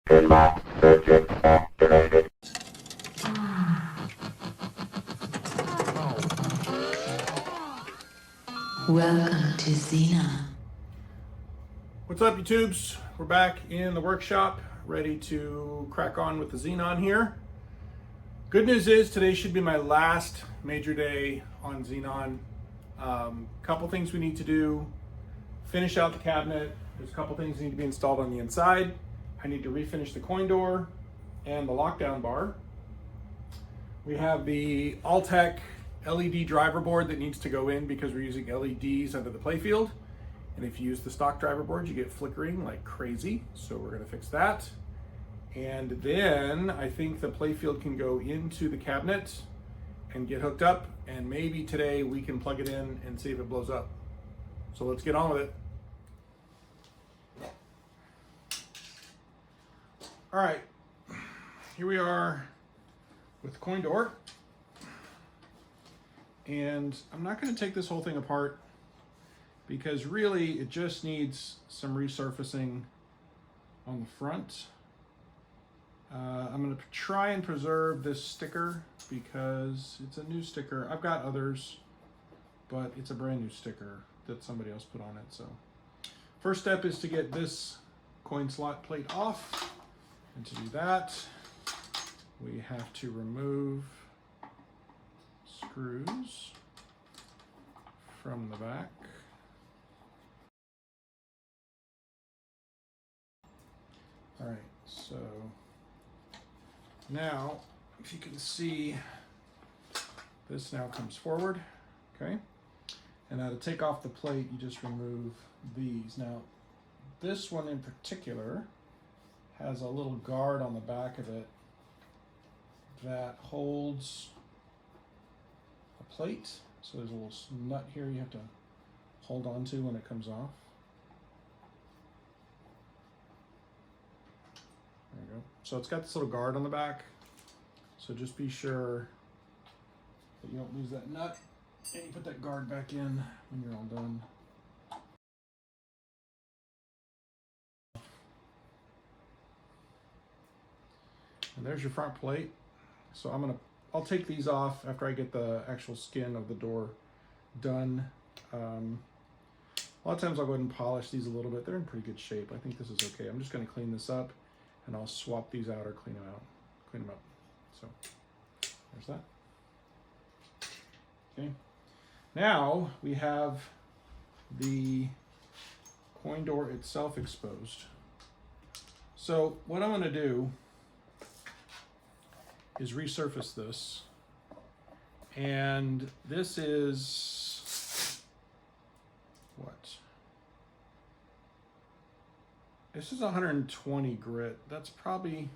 Pinball circuit activated. Welcome to Xenon. What's up, YouTubes? We're back in the workshop, ready to crack on with the Xenon here. Good news is today should be my last major day on Xenon. Couple things we need to do. Finish out the cabinet. There's a couple things that need to be installed on the inside. I need to refinish the coin door and the lockdown bar. We have the Alltech LED driver board that needs to go in because we're using LEDs under the playfield. And if you use the stock driver board, you get flickering like crazy. So we're gonna fix that. And then I think the playfield can go into the cabinet and get hooked up. And maybe today we can plug it in and see if it blows up. So let's get on with it. All right, here we are with the coin door. And I'm not gonna take this whole thing apart because really it just needs some resurfacing on the front. I'm gonna try and preserve this sticker because it's a new sticker. I've got others, but it's a brand new sticker that somebody else put on it. So first step is to get this coin slot plate off. And to do that, we have to remove screws from the back. All right, so now if you can see, this now comes forward, okay? And now to take off the plate, you just remove these. Now, this one in particular has a little guard on the back of it that holds a plate. So there's a little nut here you have to hold on to when it comes off. There you go. So it's got this little guard on the back. So just be sure that you don't lose that nut and you put that guard back in when you're all done. And there's your front plate. So I'll take these off after I get the actual skin of the door done. A lot of times I'll go ahead and polish these a little bit. They're in pretty good shape. I think this is okay. I'm just gonna clean this up and I'll swap these out or clean them up. So there's that. Okay. Now we have the coin door itself exposed. So what I'm gonna do is resurface this. And this is what? This is 120 grit. That's probably,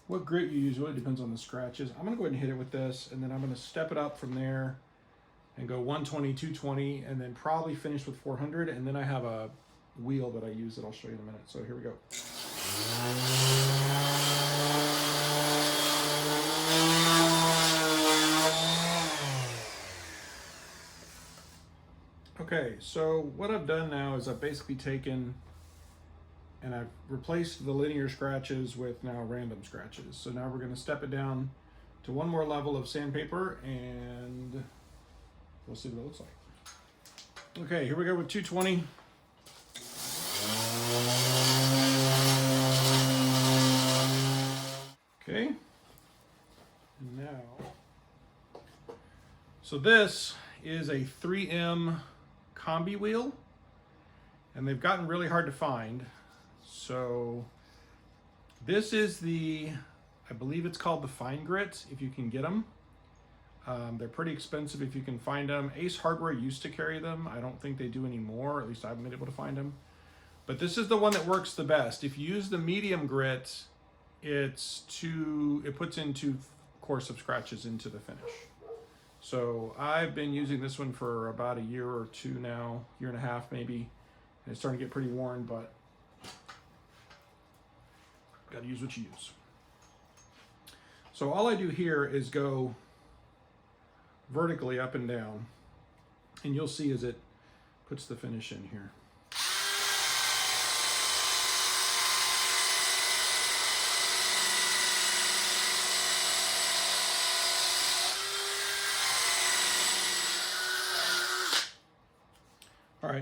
what grit you use really depends on the scratches. I'm gonna go ahead and hit it with this, and then I'm gonna step it up from there and go 120, 220, and then probably finish with 400. And then I have a wheel that I use that I'll show you in a minute. So here we go. Okay, so what I've done now is I've basically taken and I've replaced the linear scratches with now random scratches. So now we're going to step it down to one more level of sandpaper and we'll see what it looks like. Okay, here we go with 220. Okay, and now, so this is a 3M combi wheel, and they've gotten really hard to find. So this is I believe it's called the fine grit, if you can get them. They're pretty expensive if you can find them. Ace Hardware used to carry them. I don't think they do anymore, at least I haven't been able to find them. But this is the one that works the best. If you use the medium grit, it puts in 2 course of scratches into the finish. So I've been using this one for about a year or two now, year and a half maybe, and it's starting to get pretty worn, but gotta use what you use. So all I do here is go vertically up and down, and you'll see as it puts the finish in here.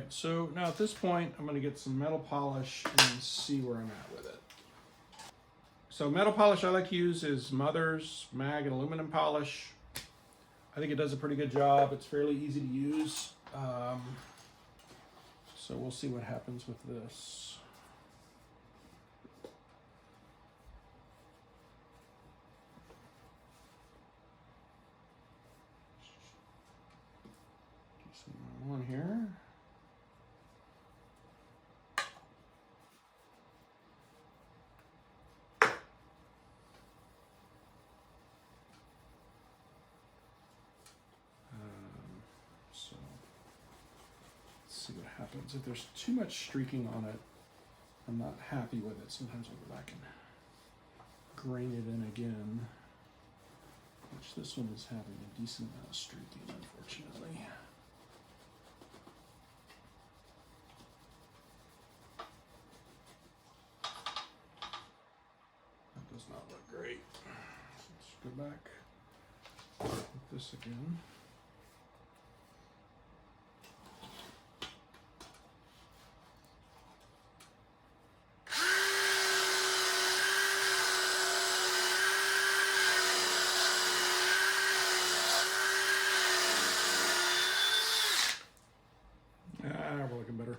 right, so now at this point, I'm going to get some metal polish and see where I'm at with it. So metal polish I like to use is Mother's Mag and Aluminum Polish. I think it does a pretty good job. It's fairly easy to use. So we'll see what happens with this. Do some more on here. So let's see what happens. If there's too much streaking on it, I'm not happy with it. Sometimes I'll go back and grain it in again, which this one is having a decent amount of streaking, unfortunately. That does not look great. Let's go back with this again. We're looking better.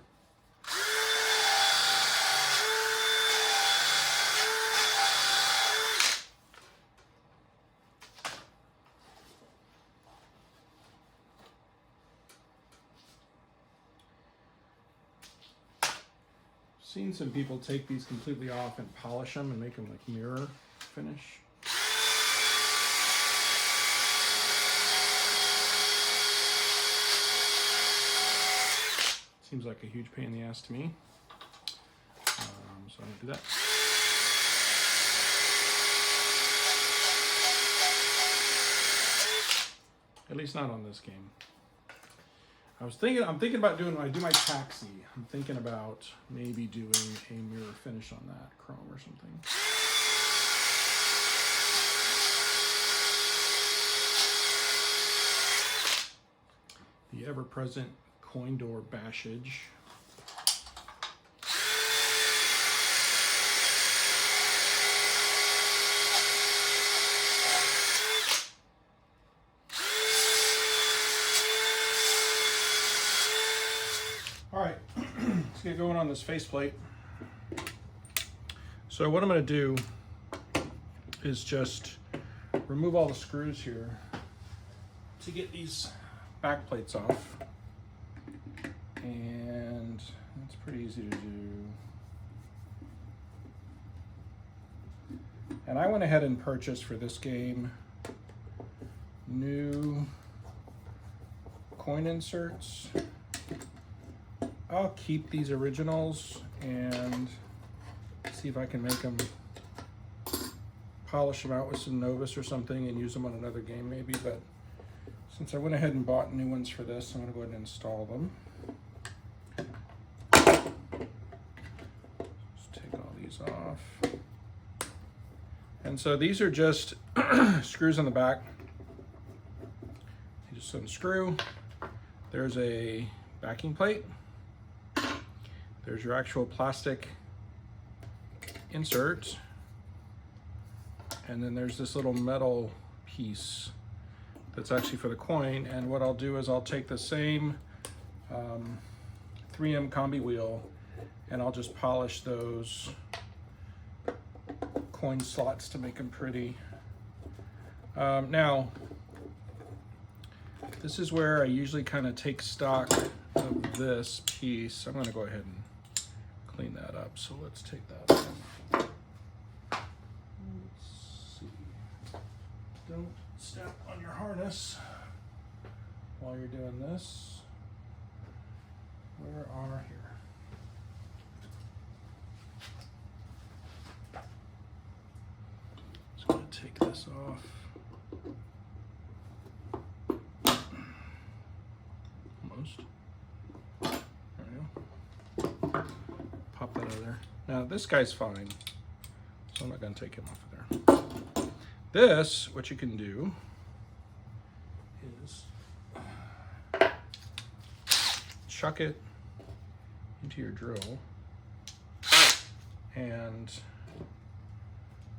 Seen some people take these completely off and polish them and make them like mirror finish. Seems like a huge pain in the ass to me, so I don't do that. At least not on this game. I'm thinking about doing, when I do my taxi, I'm thinking about maybe doing a mirror finish on that, chrome or something. The ever-present coin door bashage. All right, let's get going on this faceplate. So what I'm going to do is just remove all the screws here to get these back plates off. And it's pretty easy to do. And I went ahead and purchased for this game new coin inserts. I'll keep these originals and see if I can make them, polish them out with some Novus or something and use them on another game maybe. But since I went ahead and bought new ones for this, I'm going to go ahead and install them. Off. And so these are just screws on the back. You just unscrew. There's a backing plate. There's your actual plastic insert. And then there's this little metal piece that's actually for the coin. And what I'll do is I'll take the same 3M combi wheel and I'll just polish those coin slots to make them pretty. Now, this is where I usually kind of take stock of this piece. I'm going to go ahead and clean that up. So let's take that off. Let's see. Don't step on your harness while you're doing this. Where are here? Take this off. Almost. There we go. Pop that out of there. Now this guy's fine, so I'm not going to take him off of there. This, what you can do is chuck it into your drill. And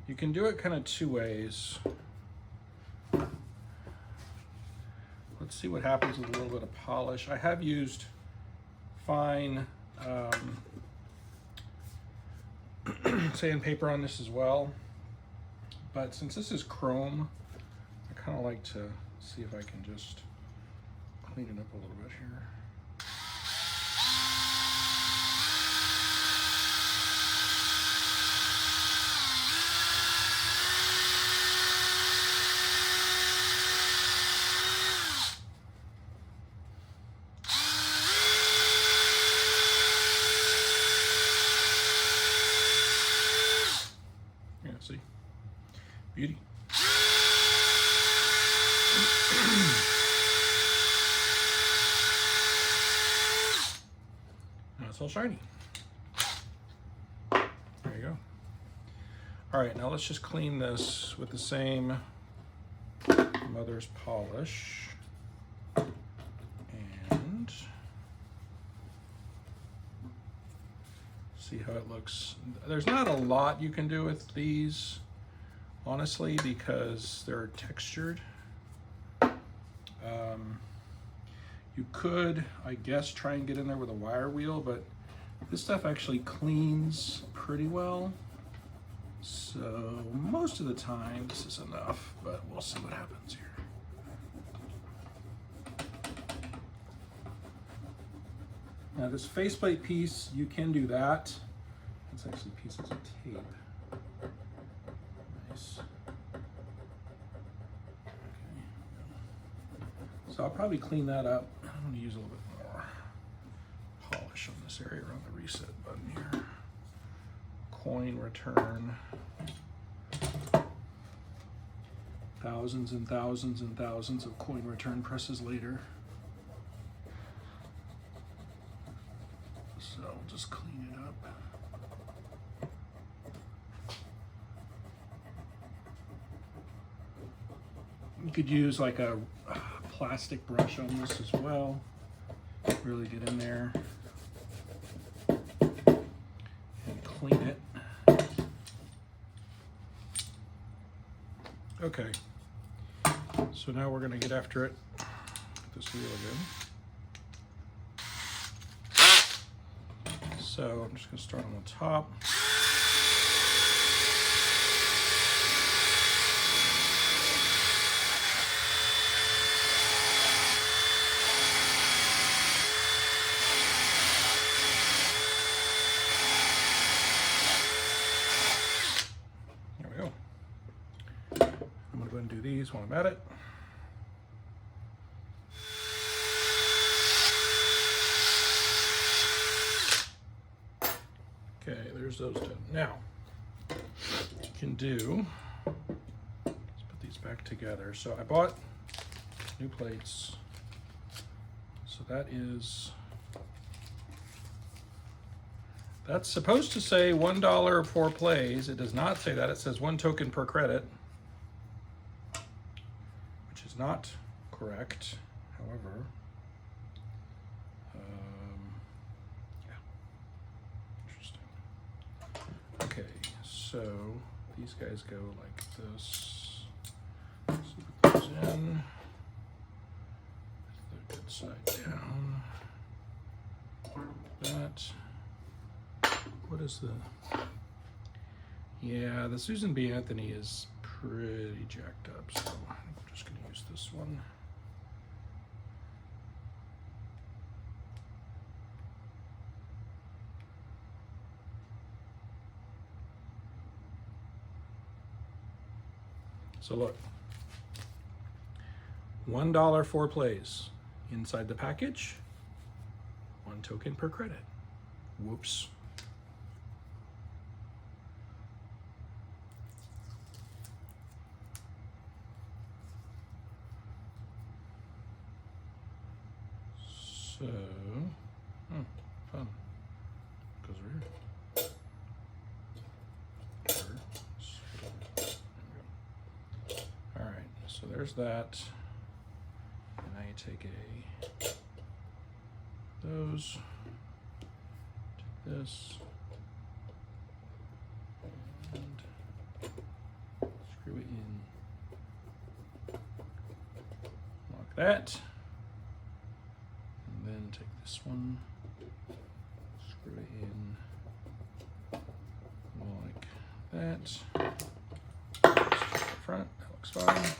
you can do it kind of two ways. Let's see what happens with a little bit of polish. I have used fine sandpaper on this as well, but since this is chrome, I kind of like to see if I can just clean it up a little bit here. Yeah, see? Beauty. Now it's all shiny. There you go. All right, now let's just clean this with the same mother's polish. And see how it looks. There's not a lot you can do with these, honestly, because they're textured. You could, I guess, try and get in there with a wire wheel, but this stuff actually cleans pretty well. So most of the time this is enough, but we'll see what happens here. Now this faceplate piece, you can do that. It's actually pieces of tape. Nice. Okay. So I'll probably clean that up. I'm going to use a little bit more polish on this area around the reset button here. Coin return. Thousands and thousands and thousands of coin return presses later. So I'll just clean it up. You could use like a plastic brush on this as well. Really get in there and clean it. Okay, so now we're going to get after it with this wheel again. So I'm just going to start on the top. And do these while I'm at it. Okay, there's those done. Now, what you can do, let's put these back together. So I bought new plates. So that's supposed to say $1 for plays. It does not say that. It says 1 token per credit. Not correct, however. Yeah, interesting. Okay, so these guys go like this. So put those in. The good side down. That. What is the? Yeah, the Susan B. Anthony is pretty jacked up, so I'm just going to use this one. So look, $1 for plays. Inside the package, 1 token per credit. Whoops. So, fun. Goes over here. All right, so there's that. And now you take those, this. And screw it in. Lock that. And then take this one, screw it in like that. Front, that looks fine.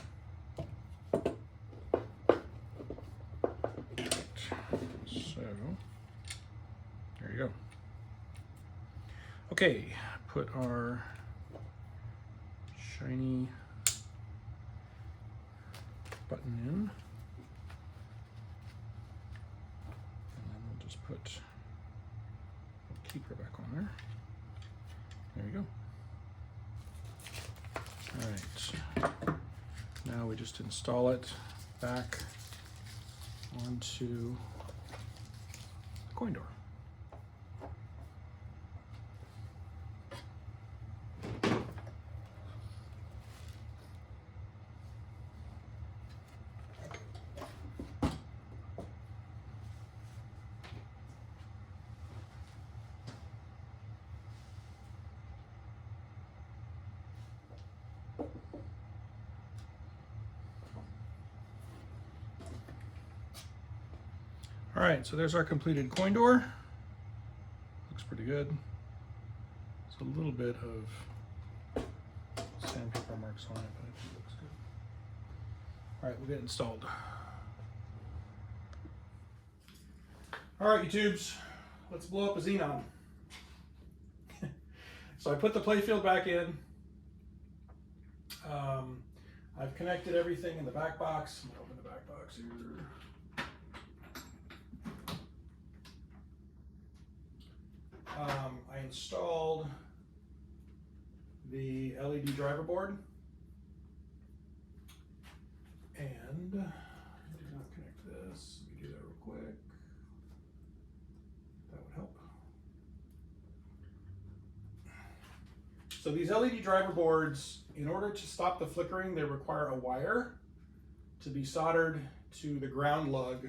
So, there you go. Okay, put our shiny button in. And then we'll just put a keeper back on there. There you go. All right. Now we just install it back onto the coin door. All right, so there's our completed coin door. Looks pretty good. It's a little bit of sandpaper marks on it, but I think it looks good. All right, we'll get it installed. All right, YouTubes, let's blow up a Xenon. So I put the playfield back in. I've connected everything in the back box. I'm gonna open the back box here. I installed the LED driver board, and I did not connect this. Let me do that real quick. That would help. So these LED driver boards, in order to stop the flickering, they require a wire to be soldered to the ground lug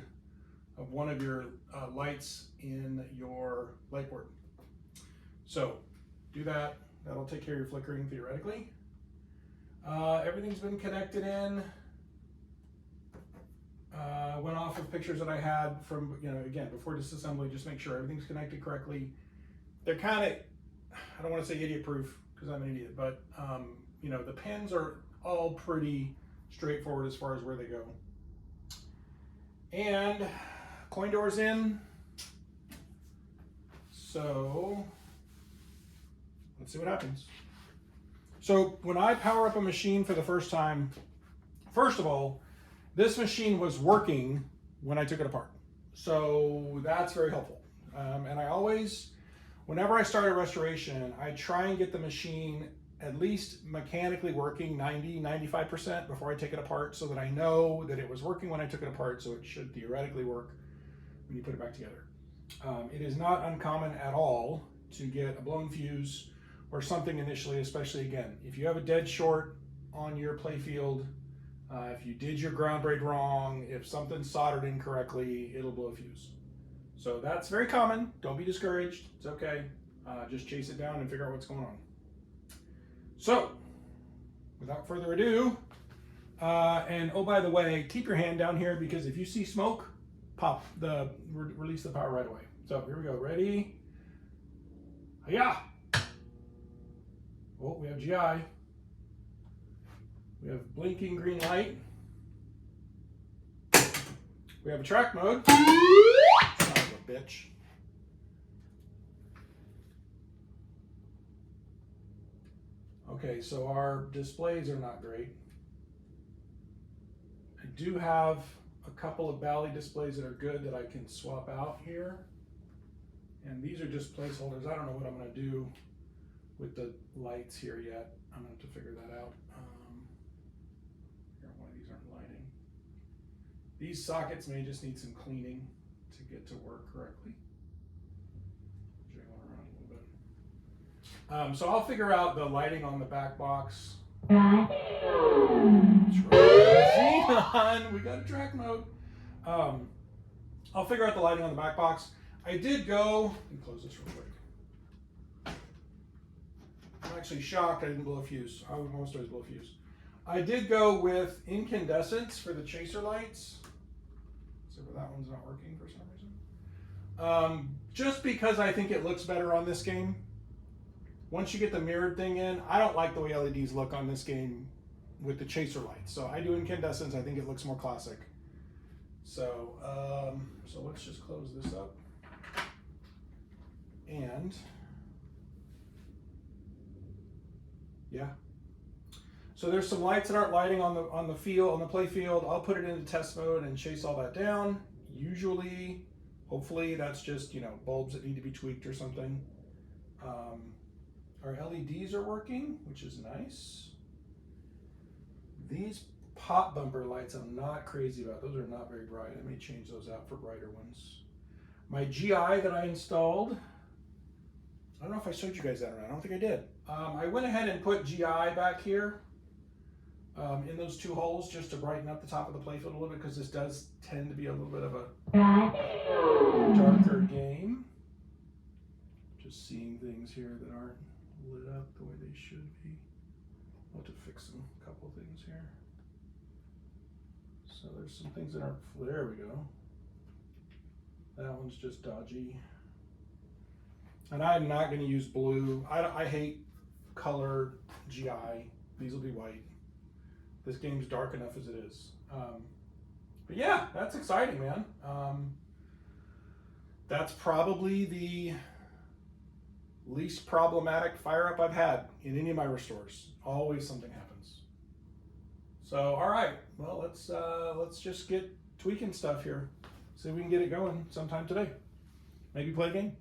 of one of your lights in your light board. So do that. That'll take care of your flickering theoretically. Everything's been connected in. Went off of pictures that I had from, again, before disassembly, just make sure everything's connected correctly. They're kind of, I don't want to say idiot proof because I'm an idiot, but the pins are all pretty straightforward as far as where they go. And coin door's in. So let's see what happens. So when I power up a machine for the first time, first of all, this machine was working when I took it apart. So that's very helpful. And I always, whenever I start a restoration, I try and get the machine at least mechanically working 90–95% before I take it apart, so that I know that it was working when I took it apart, so it should theoretically work when you put it back together. It is not uncommon at all to get a blown fuse or something initially, especially again, if you have a dead short on your playfield, if you did your ground braid wrong, if something's soldered incorrectly, it'll blow a fuse. So that's very common. Don't be discouraged. It's okay. Just chase it down and figure out what's going on. So, without further ado, and oh, by the way, keep your hand down here, because if you see smoke, release the power right away. So here we go. Ready? Hiya! Oh, we have GI. We have blinking green light. We have a track mode. Son of a bitch. Okay, so our displays are not great. I do have a couple of Bally displays that are good that I can swap out here. And these are just placeholders. I don't know what I'm going to do with the lights here yet. I'm going to have to figure that out. Why these aren't lighting. These sockets may just need some cleaning to get to work correctly. Jiggle around a little bit. So I'll figure out the lighting on the back box. Xenon, we got a track mode. I'll figure out the lighting on the back box. I did go, let me close this real quick. actually shocked I didn't blow a fuse. I would almost always blow a fuse. I did go with incandescents for the chaser lights. So that one's not working for some reason. Just because I think it looks better on this game. Once you get the mirrored thing in, I don't like the way LEDs look on this game with the chaser lights. So I do incandescents. I think it looks more classic. So, so let's just close this up. And yeah. So there's some lights that aren't lighting on the field, on the play field. I'll put it into test mode and chase all that down. Usually, hopefully that's just, you know, bulbs that need to be tweaked or something. Our LEDs are working, which is nice. These pop bumper lights I'm not crazy about. Those are not very bright. I may change those out for brighter ones. My GI that I installed, I don't know if I showed you guys that or not. I don't think I did. I went ahead and put GI back here in those two holes just to brighten up the top of the playfield a little bit, because this does tend to be a little bit of a darker game. Just seeing things here that aren't lit up the way they should be. I'll have to fix a couple of things here. So there's some things that aren't, there we go. That one's just dodgy. And I'm not going to use blue. I hate color GI. These will be white. This game's dark enough as it is. But yeah, that's exciting, man. That's probably the least problematic fire up I've had in any of my restores. Always something happens. So, all right, well, let's just get tweaking stuff here. See if we can get it going sometime today. Maybe play a game.